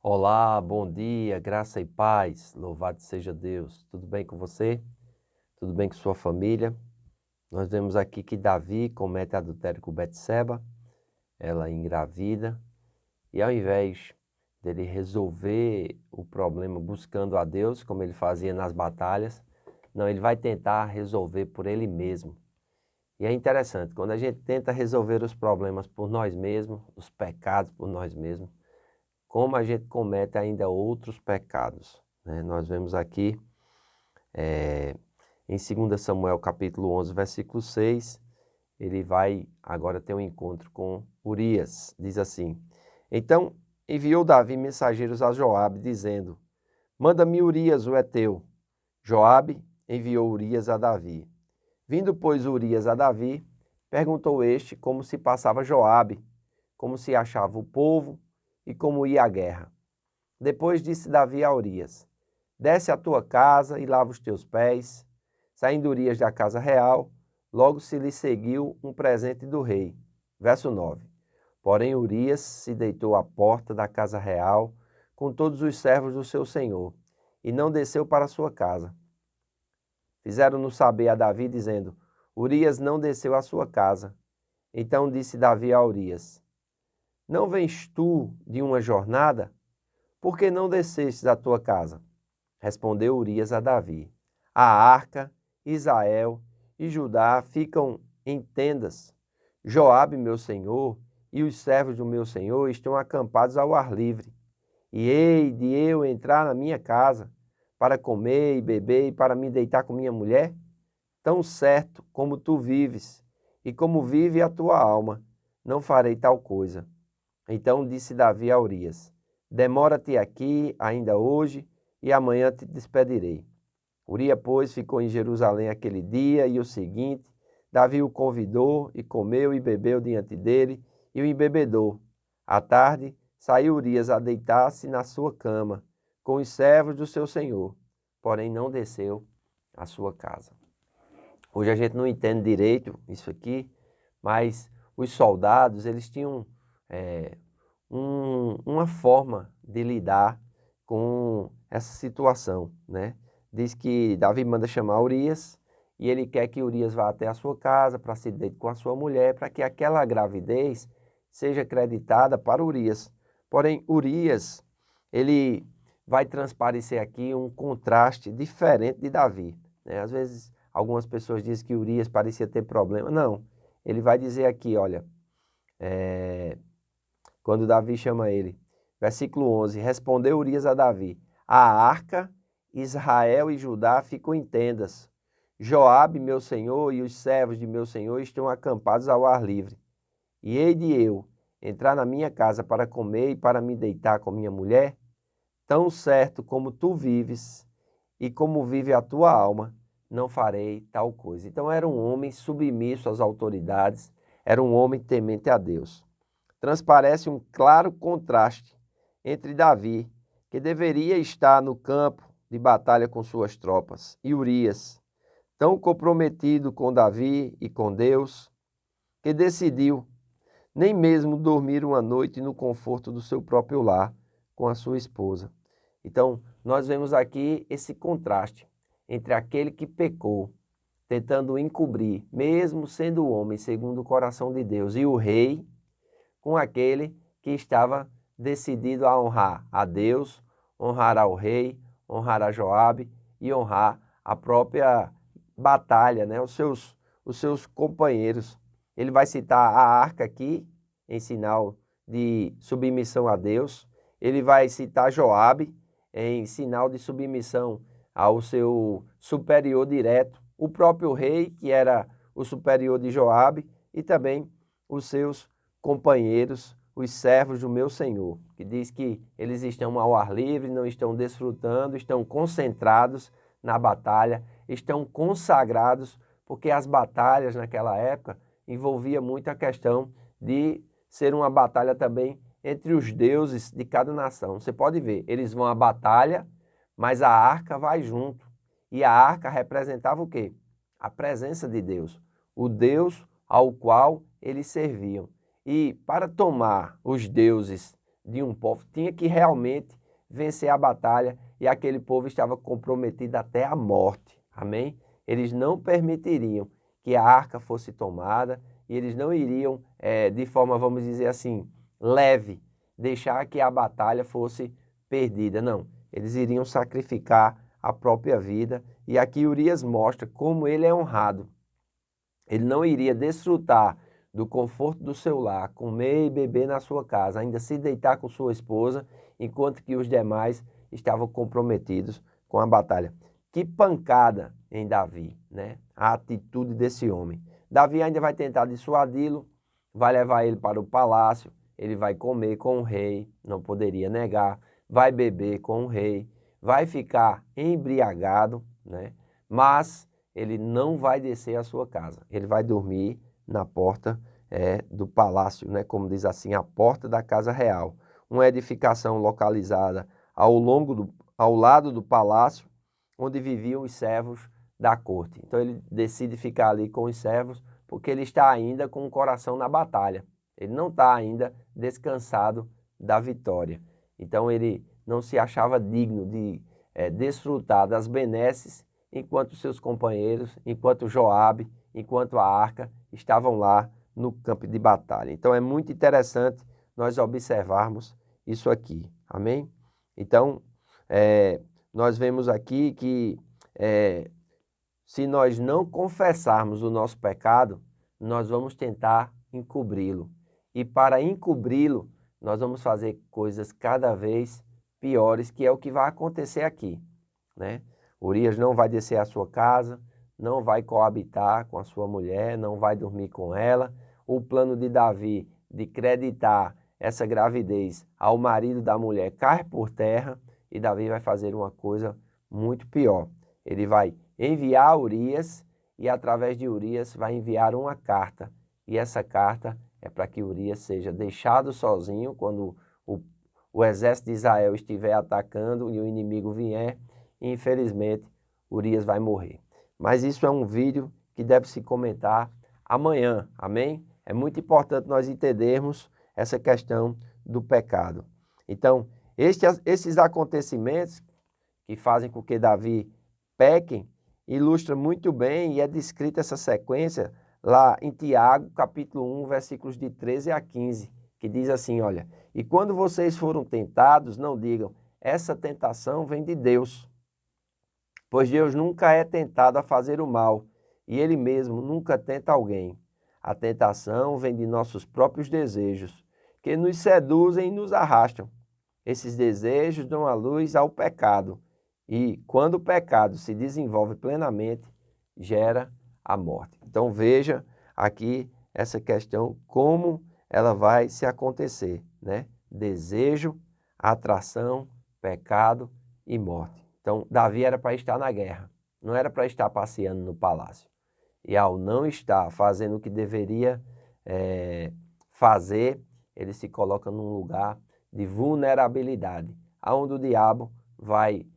Olá, bom dia, graça e paz, louvado seja Deus. Tudo bem com você? Tudo bem com sua família? Nós vemos aqui que Davi comete adultério com Betseba, ela engravida, e ao invés dele resolver o problema buscando a Deus, como ele fazia nas batalhas, não, ele vai tentar resolver por ele mesmo. E é interessante, quando a gente tenta resolver os problemas por nós mesmos, os pecados por nós mesmos, como a gente comete ainda outros pecados, né? Nós vemos aqui em 2 Samuel capítulo 11, versículo 6, ele vai agora ter um encontro com Urias. Diz assim: Então enviou Davi mensageiros a Joabe, dizendo: Manda-me Urias, o heteu. Joabe enviou Urias a Davi. Vindo, pois, Urias a Davi, perguntou este como se passava Joabe, como se achava o povo e como ia a guerra. Depois disse Davi a Urias: Desce à tua casa e lava os teus pés. Saindo Urias da casa real, logo se lhe seguiu um presente do rei. Verso 9. Porém Urias se deitou à porta da casa real com todos os servos do seu senhor, e não desceu para sua casa. Fizeram-no saber a Davi, dizendo: Urias não desceu à sua casa. Então disse Davi a Urias: Não vens tu de uma jornada? Por que não descestes à tua casa? Respondeu Urias a Davi: A arca, Israel e Judá ficam em tendas. Joabe, meu senhor, e os servos do meu senhor estão acampados ao ar livre. E hei de eu entrar na minha casa para comer e beber e para me deitar com minha mulher? Tão certo como tu vives e como vive a tua alma, não farei tal coisa. Então disse Davi a Urias: Demora-te aqui ainda hoje, e amanhã te despedirei. Urias, pois, ficou em Jerusalém aquele dia e o seguinte. Davi o convidou e comeu e bebeu diante dele e o embebedou. À tarde, saiu Urias a deitar-se na sua cama, com os servos do seu senhor, porém não desceu à sua casa. Hoje a gente não entende direito isso aqui, mas os soldados, eles tinham uma forma de lidar com essa situação, né? Diz que Davi manda chamar Urias e ele quer que Urias vá até a sua casa para se deitar com a sua mulher, para que aquela gravidez seja creditada para Urias. Porém, Urias, ele vai transparecer aqui um contraste diferente de Davi, né? Às vezes, algumas pessoas dizem que Urias parecia ter problema. Não, ele vai dizer aqui, olha, quando Davi chama ele. Versículo 11, respondeu Urias a Davi: A arca, Israel e Judá ficam em tendas. Joabe, meu senhor, e os servos de meu senhor estão acampados ao ar livre. E hei de eu entrar na minha casa para comer e para me deitar com minha mulher? Tão certo como tu vives e como vive a tua alma, não farei tal coisa. Então era um homem submisso às autoridades, era um homem temente a Deus. Transparece um claro contraste entre Davi, que deveria estar no campo de batalha com suas tropas, e Urias, tão comprometido com Davi e com Deus, que decidiu nem mesmo dormir uma noite no conforto do seu próprio lar com a sua esposa. Então, nós vemos aqui esse contraste entre aquele que pecou, tentando encobrir, mesmo sendo homem segundo o coração de Deus, e o rei, com aquele que estava decidido a honrar a Deus, honrar ao rei, honrar a Joabe e honrar a própria batalha, né? Os seus companheiros. Ele vai citar a arca aqui, em sinal de submissão a Deus. Ele vai citar Joabe, em sinal de submissão ao seu superior direto. O próprio rei, que era o superior de Joabe, e também os seus companheiros, os servos do meu Senhor, que diz que eles estão ao ar livre, não estão desfrutando, estão concentrados na batalha, estão consagrados, porque as batalhas naquela época envolvia muito a questão de ser uma batalha também entre os deuses de cada nação. Você pode ver, eles vão à batalha, mas a arca vai junto. E a arca representava o quê? A presença de Deus, o Deus ao qual eles serviam. E para tomar os deuses de um povo, tinha que realmente vencer a batalha e aquele povo estava comprometido até a morte. Amém? Eles não permitiriam que a arca fosse tomada e eles não iriam, de forma, vamos dizer assim, leve, deixar que a batalha fosse perdida. Não, eles iriam sacrificar a própria vida. E aqui Urias mostra como ele é honrado. Ele não iria desfrutar do conforto do seu lar, comer e beber na sua casa, ainda se deitar com sua esposa, enquanto que os demais estavam comprometidos com a batalha. Que pancada em Davi, né? A atitude desse homem. Davi ainda vai tentar dissuadi-lo, vai levar ele para o palácio, ele vai comer com o rei, não poderia negar, vai beber com o rei, vai ficar embriagado, né? Mas ele não vai descer à sua casa, ele vai dormir na porta do palácio, né? Como diz assim, a porta da casa real, uma edificação localizada ao lado do palácio, onde viviam os servos da corte. Então ele decide ficar ali com os servos, porque ele está ainda com o coração na batalha, ele não está ainda descansado da vitória. Então ele não se achava digno de desfrutar das benesses enquanto seus companheiros, enquanto Joabe, enquanto a arca estavam lá no campo de batalha. Então é muito interessante nós observarmos isso aqui, amém? Então, nós vemos aqui que se nós não confessarmos o nosso pecado, nós vamos tentar encobri-lo. E para encobri-lo, nós vamos fazer coisas cada vez piores, que é o que vai acontecer aqui, né? Urias não vai descer à sua casa, não vai coabitar com a sua mulher, não vai dormir com ela. O plano de Davi de creditar essa gravidez ao marido da mulher cai por terra e Davi vai fazer uma coisa muito pior. Ele vai enviar Urias e através de Urias vai enviar uma carta. E essa carta é para que Urias seja deixado sozinho quando o exército de Israel estiver atacando e o inimigo vier. E infelizmente Urias vai morrer. Mas isso é um vídeo que deve se comentar amanhã, amém? É muito importante nós entendermos essa questão do pecado. Então, esses acontecimentos que fazem com que Davi pequem, ilustram muito bem e é descrita essa sequência lá em Tiago, capítulo 1, versículos de 13 a 15, que diz assim, olha, e quando vocês foram tentados, não digam, essa tentação vem de Deus, pois Deus nunca é tentado a fazer o mal, e Ele mesmo nunca tenta alguém. A tentação vem de nossos próprios desejos, que nos seduzem e nos arrastam. Esses desejos dão a luz ao pecado, e quando o pecado se desenvolve plenamente, gera a morte. Então veja aqui essa questão, como ela vai se acontecer, né? Desejo, atração, pecado e morte. Então, Davi era para estar na guerra, não era para estar passeando no palácio. E ao não estar fazendo o que deveria fazer, ele se coloca num lugar de vulnerabilidade, onde o diabo vai,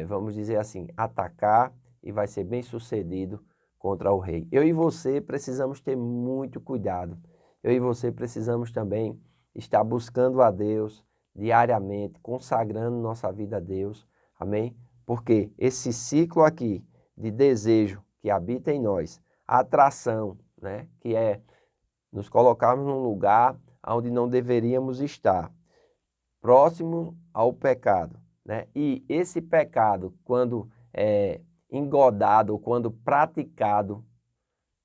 vamos dizer assim, atacar e vai ser bem sucedido contra o rei. Eu e você precisamos ter muito cuidado. Eu e você precisamos também estar buscando a Deus diariamente, consagrando nossa vida a Deus, amém? Porque esse ciclo aqui de desejo que habita em nós, a atração, né, que é nos colocarmos num lugar onde não deveríamos estar, próximo ao pecado, né? E esse pecado, quando engodado ou quando praticado,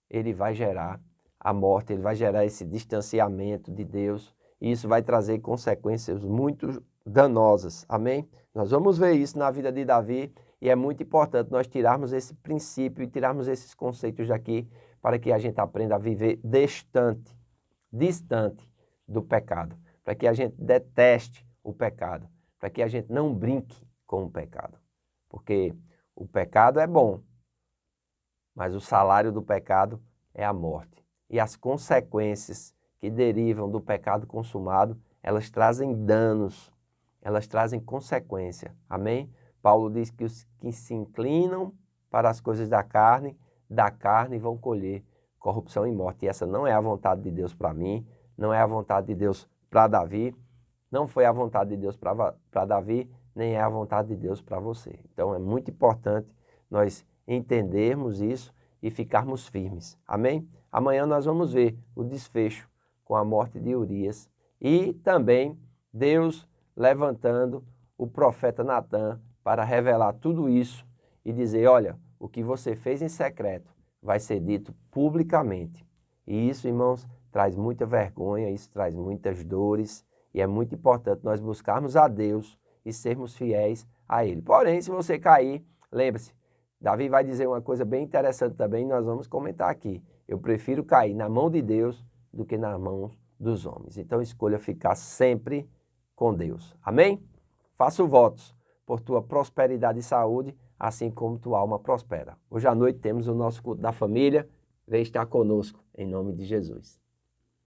ele vai gerar a morte, ele vai gerar esse distanciamento de Deus, e isso vai trazer consequências muito danosas, amém? Nós vamos ver isso na vida de Davi, e é muito importante nós tirarmos esse princípio e tirarmos esses conceitos daqui, para que a gente aprenda a viver distante do pecado, para que a gente deteste o pecado, para que a gente não brinque com o pecado, porque o pecado é bom, mas o salário do pecado é a morte. E as consequências que derivam do pecado consumado, elas trazem danos, elas trazem consequência. Amém? Paulo diz que os que se inclinam para as coisas da carne vão colher corrupção e morte. E essa não é a vontade de Deus para mim, não é a vontade de Deus para Davi, não foi a vontade de Deus para Davi, nem é a vontade de Deus para você. Então é muito importante nós entendermos isso e ficarmos firmes. Amém? Amanhã nós vamos ver o desfecho com a morte de Urias e também Deus levantando o profeta Natã para revelar tudo isso e dizer, olha, o que você fez em secreto vai ser dito publicamente. E isso, irmãos, traz muita vergonha, isso traz muitas dores e é muito importante nós buscarmos a Deus e sermos fiéis a Ele. Porém, se você cair, lembre-se, Davi vai dizer uma coisa bem interessante também, nós vamos comentar aqui. Eu prefiro cair na mão de Deus do que nas mãos dos homens. Então escolha ficar sempre com Deus. Amém? Faço votos por tua prosperidade e saúde, assim como tua alma prospera. Hoje à noite temos o nosso culto da família. Vem estar conosco, em nome de Jesus.